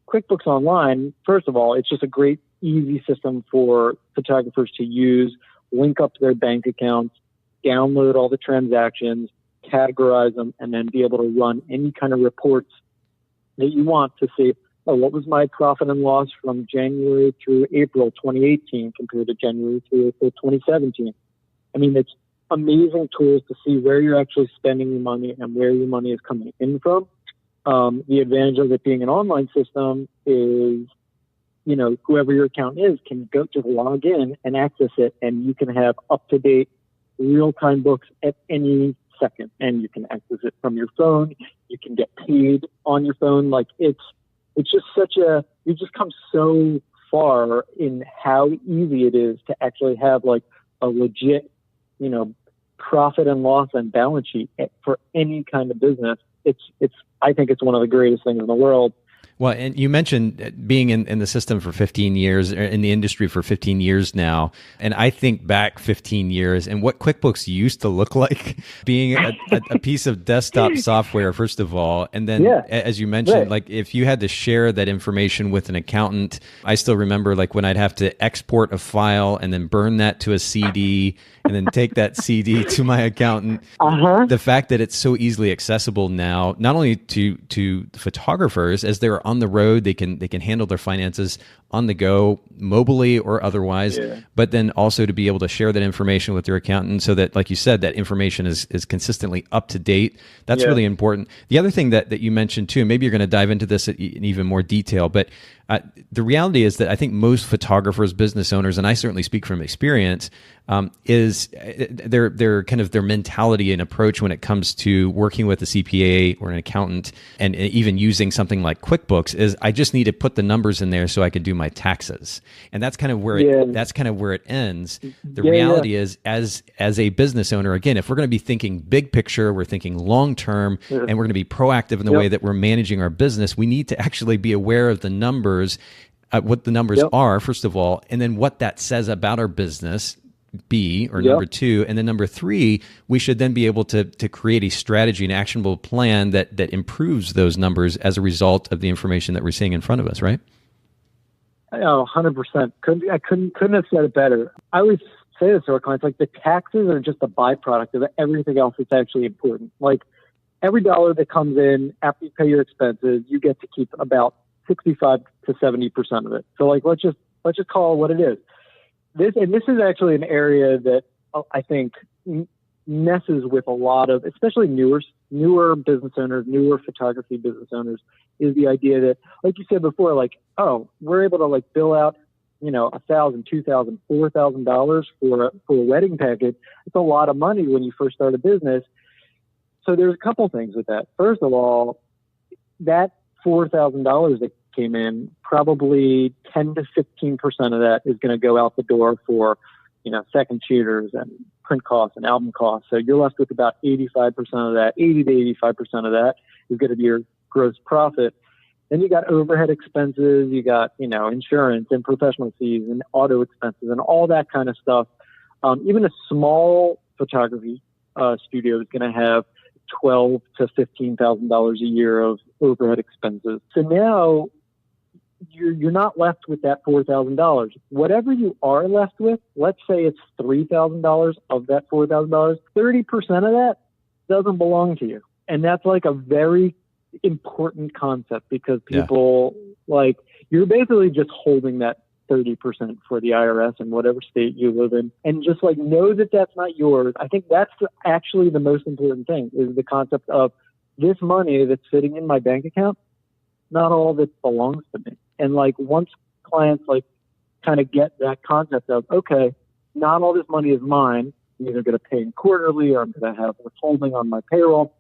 [SPEAKER 2] QuickBooks Online, first of all, it's just a great, easy system for photographers to use, link up to their bank accounts, download all the transactions, categorize them, and then be able to run any kind of reports that you want to see, what was my profit and loss from January through April 2018 compared to January through April 2017. It's amazing tools to see where you're actually spending your money and where your money is coming in from. The advantage of it being an online system is, whoever your account is can just log in and access it, and you can have up-to-date real-time books at any second, and you can access it from your phone. You can get paid on your phone. Like it's just you just come so far in how easy it is to actually have like a legit, profit and loss and balance sheet for any kind of business. I think it's one of the greatest things in the world.
[SPEAKER 1] Well, and you mentioned being in the system for 15 years, or in the industry for 15 years now. And I think back 15 years and what QuickBooks used to look like, being a piece of desktop software, first of all. And then, as you mentioned, like if you had to share that information with an accountant, I still remember like when I'd have to export a file and then burn that to a CD and then take that CD to my accountant. The fact that it's so easily accessible now, not only to photographers as they're on the road, they can handle their finances on the go, mobily or otherwise, but then also to be able to share that information with your accountant so that, like you said, that information is consistently up to date. That's really important. The other thing that you mentioned too, and maybe you're going to dive into this in even more detail, but the reality is that I think most photographers, business owners, and I certainly speak from experience, is their kind of their mentality and approach when it comes to working with a CPA or an accountant, and even using something like QuickBooks QuickBooks is I just need to put the numbers in there so I can do my taxes. And that's kind of where it ends. The reality is as a business owner, again, if we're going to be thinking big picture, we're thinking long term, and we're going to be proactive in the way that we're managing our business, we need to actually be aware of the numbers, what the numbers are, first of all, and then what that says about our business, B, or number two. And then number three, we should then be able to create a strategy, an actionable plan that improves those numbers as a result of the information that we're seeing in front of us, right?
[SPEAKER 2] Oh, 100%. Couldn't have said it better. I always say this to our clients, like the taxes are just a byproduct of everything else that's actually important. Like every dollar that comes in after you pay your expenses, you get to keep about 65 to 70% of it. So like, let's just call it what it is. This is actually an area that I think messes with a lot of, especially newer business owners, newer photography business owners, is the idea that, like you said before, like, oh, we're able to like bill out, $1,000, $2,000, $4,000 for a wedding package. It's a lot of money when you first start a business. So there's a couple things with that. First of all, that $4,000 that came in, probably 10 to 15% of that is going to go out the door for, second shooters and print costs and album costs. So you're left with about 85% of that, 80 to 85% of that is going to be your gross profit. Then you got overhead expenses, you got, insurance and professional fees and auto expenses and all that kind of stuff. Even a small photography studio is going to have $12,000 to $15,000 a year of overhead expenses. So now you're not left with that $4,000. Whatever you are left with, let's say it's $3,000 of that $4,000, 30% of that doesn't belong to you. And that's like a very important concept because people you're basically just holding that 30% for the IRS in whatever state you live in, and just like know that that's not yours. I think that's actually the most important thing, is the concept of this money that's sitting in my bank account, not all of it belongs to me. And like once clients like kind of get that concept of, okay, not all this money is mine, I'm either going to pay quarterly or I'm going to have withholding on my payroll,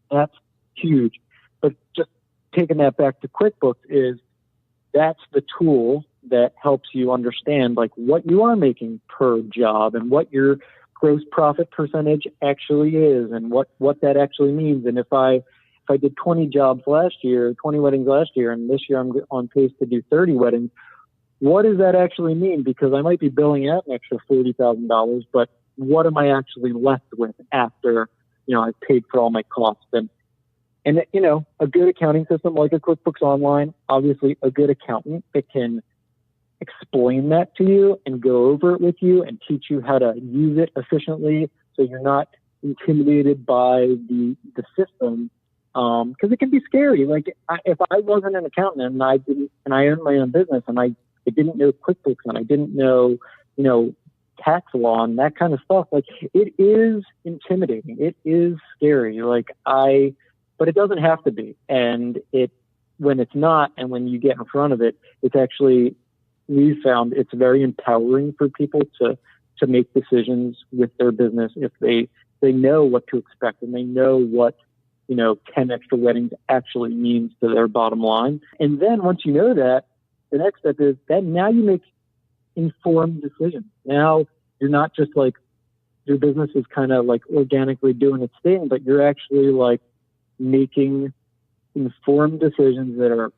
[SPEAKER 2] that's huge. But just taking that back to QuickBooks is that's the tool that helps you understand like what you are making per job and what your gross profit percentage actually is and what that actually means. And if I did 20 jobs last year, 20 weddings last year, and this year I'm on pace to do 30 weddings, what does that actually mean? Because I might be billing out an extra $40,000, but what am I actually left with after, I've paid for all my costs? And a good accounting system like a QuickBooks Online, obviously a good accountant that can explain that to you and go over it with you and teach you how to use it efficiently so you're not intimidated by the system. Because it can be scary. Like if I wasn't an accountant and I owned my own business and I didn't know QuickBooks and I didn't know, tax law and that kind of stuff, like it is intimidating. It is scary. But it doesn't have to be. And when it's not, and when you get in front of it, it's actually, we've found it's very empowering for people to make decisions with their business if they know what to expect and they know what 10 extra weddings actually means to their bottom line. And then once you know that, the next step is that now you make informed decisions. Now you're not just like your business is kind of like organically doing its thing, but you're actually like making informed decisions that are,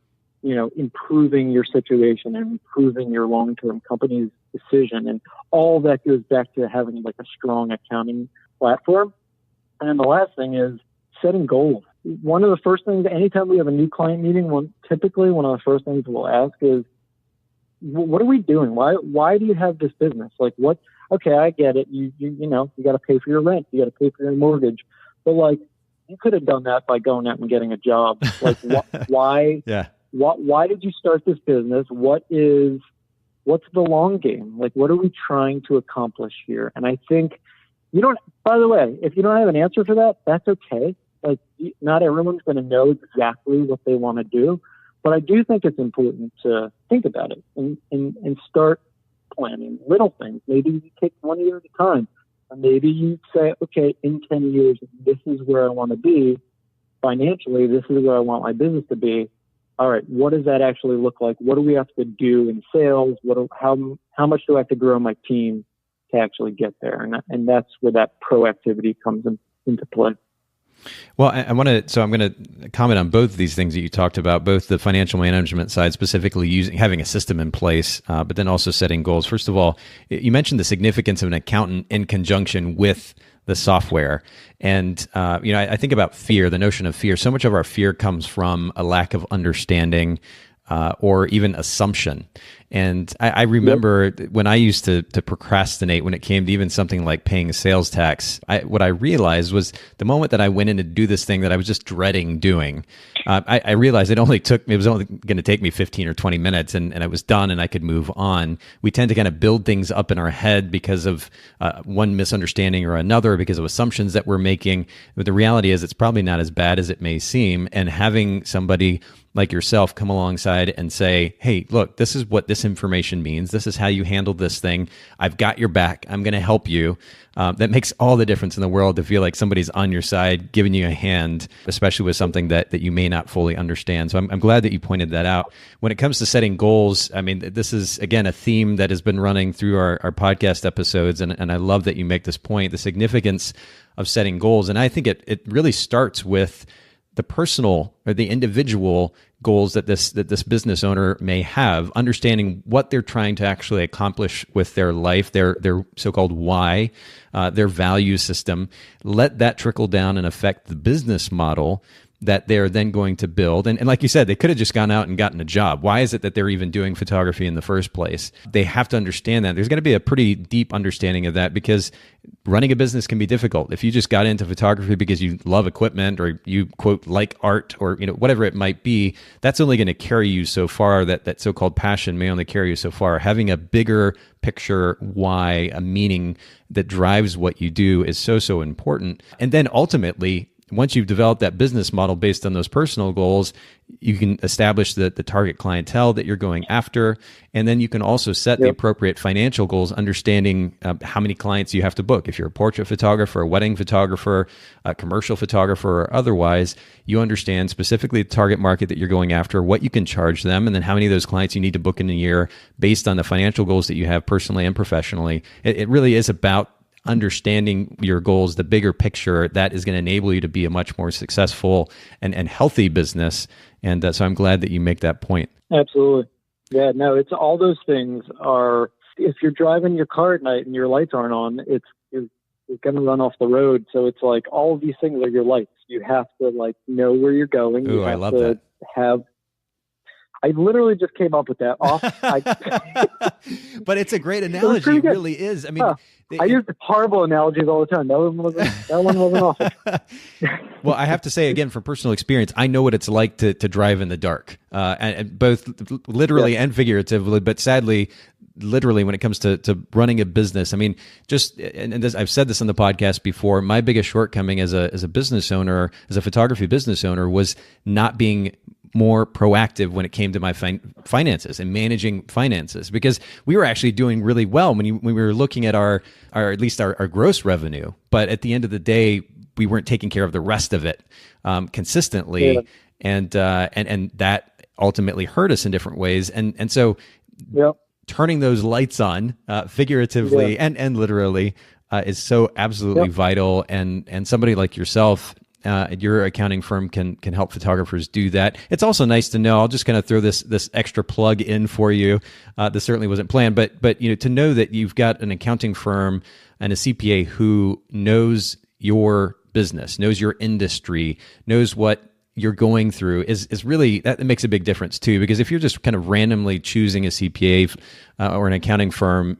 [SPEAKER 2] improving your situation and improving your long-term company's decision. And all that goes back to having like a strong accounting platform. And then the last thing is setting goals. One of the first things, anytime we have a new client meeting, typically one of the first things we'll ask is, what are we doing? Why do you have this business? Like what? Okay, I get it. You got to pay for your rent. You got to pay for your mortgage. But like, you could have done that by going out and getting a job. Like why? Yeah. Why did you start this business? What's the long game? Like, what are we trying to accomplish here? And I think by the way, if you don't have an answer for that, that's okay. Like, not everyone's going to know exactly what they want to do, but I do think it's important to think about it and start planning little things. Maybe you take 1 year at a time, or maybe you say, okay, in 10 years, this is where I want to be financially. This is where I want my business to be. all right, what does that actually look like? What do we have to do in sales? How much do I have to grow my team to actually get there? And that's where that proactivity comes into play.
[SPEAKER 1] Well, I'm going to comment on both of these things that you talked about, both the financial management side, specifically having a system in place, but then also setting goals. First of all, you mentioned the significance of an accountant in conjunction with the software. And, I think about fear, the notion of fear. So much of our fear comes from a lack of understanding or even assumption. And I remember when I used to procrastinate when it came to even something like paying sales tax, what I realized was the moment that I went in to do this thing that I was just dreading doing, I realized it was only going to take me 15 or 20 minutes and I was done and I could move on. We tend to kind of build things up in our head because of one misunderstanding or another, because of assumptions that we're making. But the reality is it's probably not as bad as it may seem. And having somebody like yourself come alongside and say, hey, look, this is what this information means. This is how you handle this thing. I've got your back. I'm going to help you. That makes all the difference in the world to feel like somebody's on your side, giving you a hand, especially with something that you may not fully understand. So I'm glad that you pointed that out. When it comes to setting goals, I mean, this is, again, a theme that has been running through our podcast episodes. And I love that you make this point, the significance of setting goals. And I think it really starts with the personal or the individual goals that this business owner may have, understanding what they're trying to actually accomplish with their life, their so-called why, their value system. Let that trickle down and affect the business model that they're then going to build. And like you said, they could have just gone out and gotten a job. Why is it that they're even doing photography in the first place? They have to understand that. There's going to be a pretty deep understanding of that, because running a business can be difficult. If you just got into photography because you love equipment or you, quote, like art or whatever it might be, that's only going to carry you so far. That so-called passion may only carry you so far. Having a bigger picture why, a meaning that drives what you do is so important. And then ultimately, once you've developed that business model based on those personal goals, you can establish the target clientele that you're going after. And then you can also set the appropriate financial goals, understanding how many clients you have to book. If you're a portrait photographer, a wedding photographer, a commercial photographer, or otherwise, you understand specifically the target market that you're going after, what you can charge them, and then how many of those clients you need to book in a year based on the financial goals that you have personally and professionally. It really is about understanding your goals, the bigger picture that is going to enable you to be a much more successful and healthy business. And so I'm glad that you make that point.
[SPEAKER 2] Absolutely. Yeah, no, it's all those things are, if you're driving your car at night and your lights aren't on, you're going to run off the road. So it's like all of these things are your lights. You have to know where you're going.
[SPEAKER 1] Ooh, I love that.
[SPEAKER 2] I literally just came up with that.
[SPEAKER 1] But it's a great analogy. It really is. I mean,
[SPEAKER 2] I use horrible analogies all the time. That one wasn't awesome.
[SPEAKER 1] Well, I have to say, again, from personal experience, I know what it's like to drive in the dark, and both literally and figuratively. But sadly, literally, when it comes to running a business, I mean, I've said this on the podcast before. My biggest shortcoming as a business owner, as a photography business owner, was not being more proactive when it came to my finances and managing finances, because we were actually doing really well when we were looking at our at least our gross revenue. But at the end of the day, we weren't taking care of the rest of it consistently. And that ultimately hurt us in different ways. And so turning those lights on figuratively and literally is so absolutely vital. And somebody like yourself, your accounting firm can help photographers do that. It's also nice to know, I'll just kind of throw this extra plug in for you. This certainly wasn't planned, but to know that you've got an accounting firm and a CPA who knows your business, knows your industry, knows what you're going through is really, that makes a big difference too. Because if you're just kind of randomly choosing a CPA or an accounting firm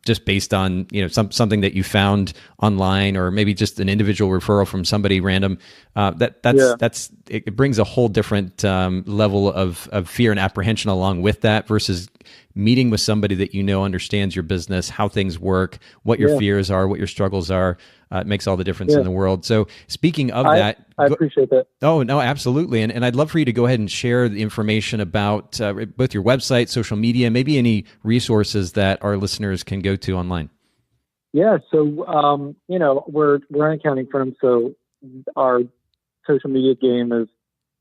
[SPEAKER 1] just based on something that you found online, or maybe just an individual referral from somebody random, it brings a whole different level of fear and apprehension along with that, versus meeting with somebody that understands your business, how things work, what your fears are, what your struggles are. It makes all the difference in the world. So speaking of that,
[SPEAKER 2] I appreciate that.
[SPEAKER 1] Oh, no, absolutely. And I'd love for you to go ahead and share the information about both your website, social media, maybe any resources that our listeners can go to online.
[SPEAKER 2] Yeah. So, we're an accounting firm. So our social media game is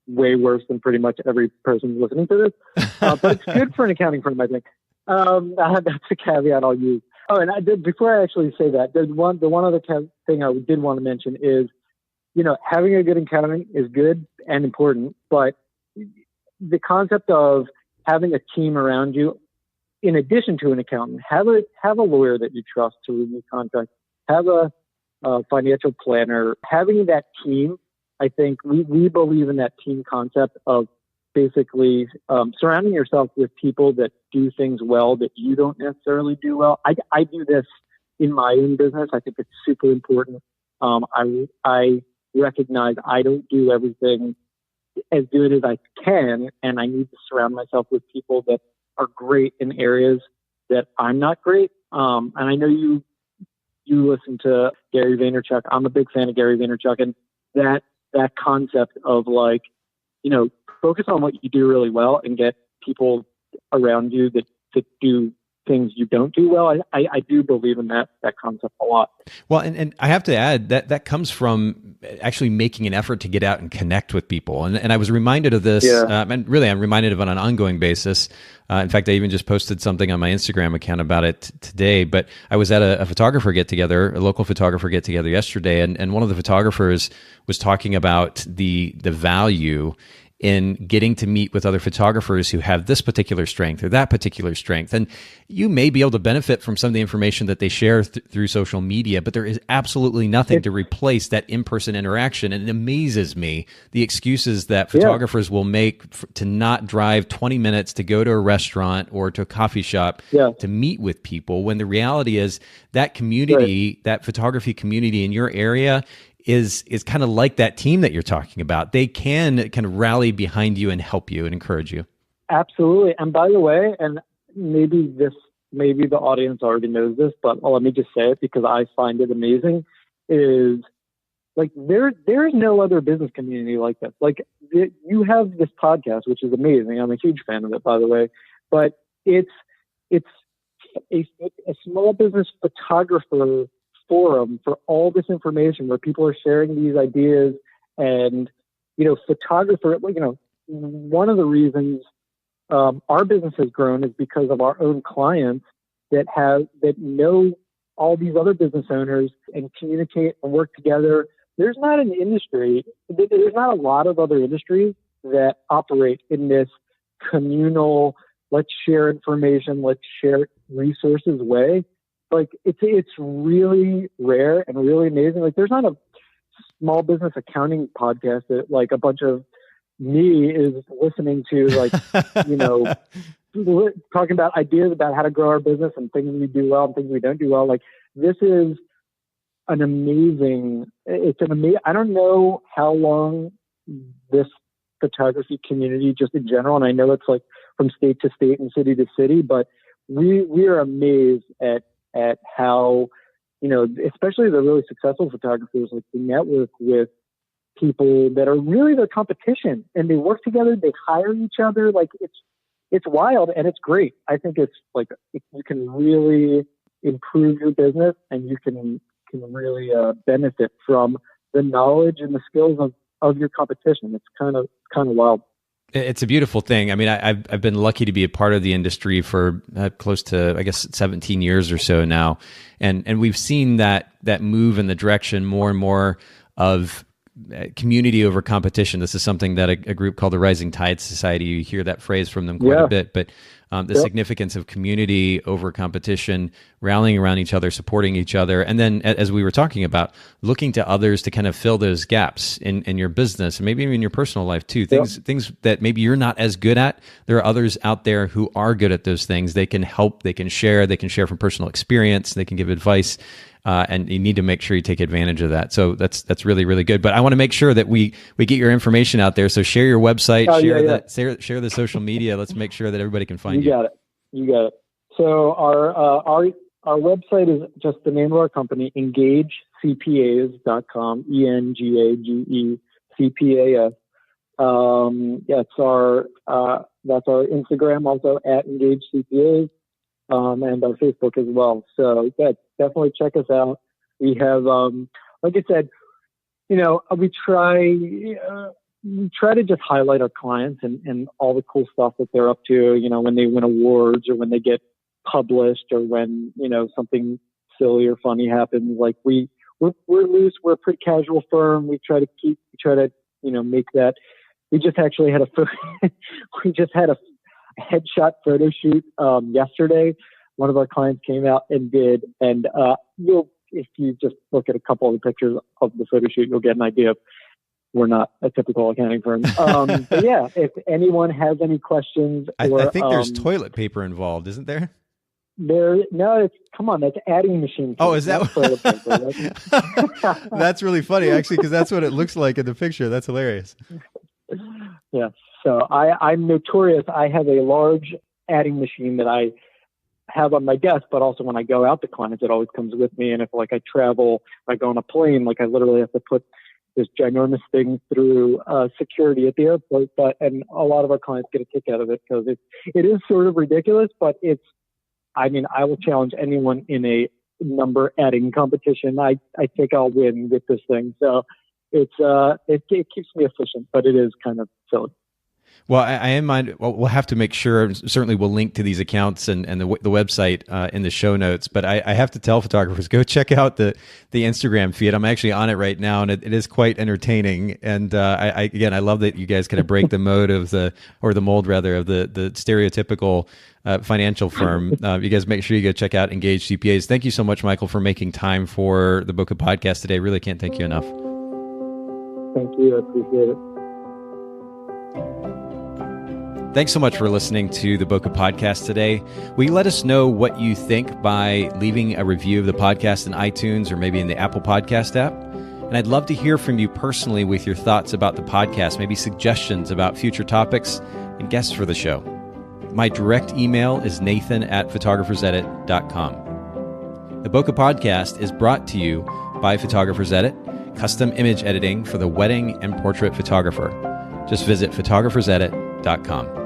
[SPEAKER 2] way worse than pretty much every person listening to this. But it's good for an accounting firm, I think. That's a caveat I'll use. Oh, and before I actually say that, the one other thing I did want to mention is, having a good accountant is good and important, but the concept of having a team around you, in addition to an accountant, have a lawyer that you trust to review contracts, have a financial planner, having that team. I think we believe in that team concept of basically surrounding yourself with people that do things well that you don't necessarily do well. I do this in my own business. I think it's super important. I recognize I don't do everything as good as I can, and I need to surround myself with people that are great in areas that I'm not great. And I know you listen to Gary Vaynerchuk. I'm a big fan of Gary Vaynerchuk, and that concept of focus on what you do really well and get people around you that do things you don't do well. I do believe in that concept a lot.
[SPEAKER 1] Well, and I have to add that comes from actually making an effort to get out and connect with people. And I was reminded of this, and really I'm reminded of it on an ongoing basis. In fact, I even just posted something on my Instagram account about it today, but I was at a photographer get-together, a local photographer get-together yesterday, and one of the photographers was talking about the value in getting to meet with other photographers who have this particular strength or that particular strength. And you may be able to benefit from some of the information that they share through social media, but there is absolutely nothing to replace that in-person interaction. And it amazes me the excuses that photographers will make to not drive 20 minutes to go to a restaurant or to a coffee shop to meet with people, when the reality is that community, that photography community in your area is kind of like that team that you're talking about. They can kind of rally behind you and help you and encourage you.
[SPEAKER 2] Absolutely. And by the way, and maybe the audience already knows this, but let me just say it because I find it amazing, is like there's no other business community like this. Like you have this podcast, which is amazing. I'm a huge fan of it, by the way, but it's a small business photographer forum for all this information where people are sharing these ideas. And photographer, one of the reasons our business has grown is because of our own clients that know all these other business owners and communicate and work together. There's not a lot of other industries that operate in this communal, let's share information, let's share resources way. Like it's really rare and really amazing. Like there's not a small business accounting podcast that like a bunch of me is listening to, like, talking about ideas about how to grow our business and things we do well and things we don't do well. Like this is I don't know how long this photography community just in general, and I know it's like from state to state and city to city, but we are amazed at how, especially the really successful photographers, like they network with people that are really their competition and they work together, they hire each other. Like it's wild and it's great. I think it's like, you can really improve your business and you can really benefit from the knowledge and the skills of your competition. It's kind of wild.
[SPEAKER 1] It's a beautiful thing. I mean, I've been lucky to be a part of the industry for close to, I guess, 17 years or so now. And we've seen that move in the direction more and more of community over competition. This is something that a group called the Rising Tide Society, you hear that phrase from them quite a bit, but the significance of community over competition, rallying around each other, supporting each other. And then, as we were talking about, looking to others to kind of fill those gaps in your business and maybe even in your personal life too. Things that maybe you're not as good at. There are others out there who are good at those things. They can help, they can share from personal experience, they can give advice. And you need to make sure you take advantage of that. So that's really, really good. But I want to make sure that we get your information out there. So share your website, share the social media. Let's make sure that everybody can find you.
[SPEAKER 2] You got it. So our website is just the name of our company, engagecpas.com, ENGAGE CPAS. That's our Instagram, also at engagecpas. And our Facebook as well. So definitely check us out. We have, like I said, we try, we try to just highlight our clients and all the cool stuff that they're up to, when they win awards or when they get published or when, something silly or funny happens. Like we're loose. We're a pretty casual firm. We try to make that. We just actually had a headshot photo shoot yesterday. One of our clients came out and did, and if you just look at a couple of the pictures of the photo shoot, you'll get an idea of we're not a typical accounting firm. But yeah, if anyone has any questions,
[SPEAKER 1] I think there's toilet paper involved, isn't there?
[SPEAKER 2] Come on, that's adding machine.
[SPEAKER 1] Oh, is that? That's really funny, actually, because that's what it looks like in the picture. That's hilarious.
[SPEAKER 2] Yeah. So I'm notorious. I have a large adding machine that I have on my desk, but also when I go out to clients, it always comes with me. And if I travel, if I go on a plane, I literally have to put this ginormous thing through security at the airport. And a lot of our clients get a kick out of it because it is sort of ridiculous, but I will challenge anyone in a number adding competition. I think I'll win with this thing. So it keeps me efficient, but it is kind of silly.
[SPEAKER 1] Well, I am mind. Well, we'll have to make sure. Certainly, we'll link to these accounts and the website in the show notes. But I have to tell photographers, go check out the Instagram feed. I'm actually on it right now, and it is quite entertaining. And I love that you guys kind of break the mold of the stereotypical financial firm. You guys make sure you go check out Engaged CPAs. Thank you so much, Michael, for making time for the Bokeh Podcast today. Really can't thank you enough.
[SPEAKER 2] Thank you. I appreciate it.
[SPEAKER 1] Thanks so much for listening to the Bokeh Podcast today. Will you let us know what you think by leaving a review of the podcast in iTunes or maybe in the Apple Podcast app? And I'd love to hear from you personally with your thoughts about the podcast, maybe suggestions about future topics and guests for the show. My direct email is nathan@photographersedit.com. The Bokeh Podcast is brought to you by Photographers Edit, custom image editing for the wedding and portrait photographer. Just visit photographersedit.com.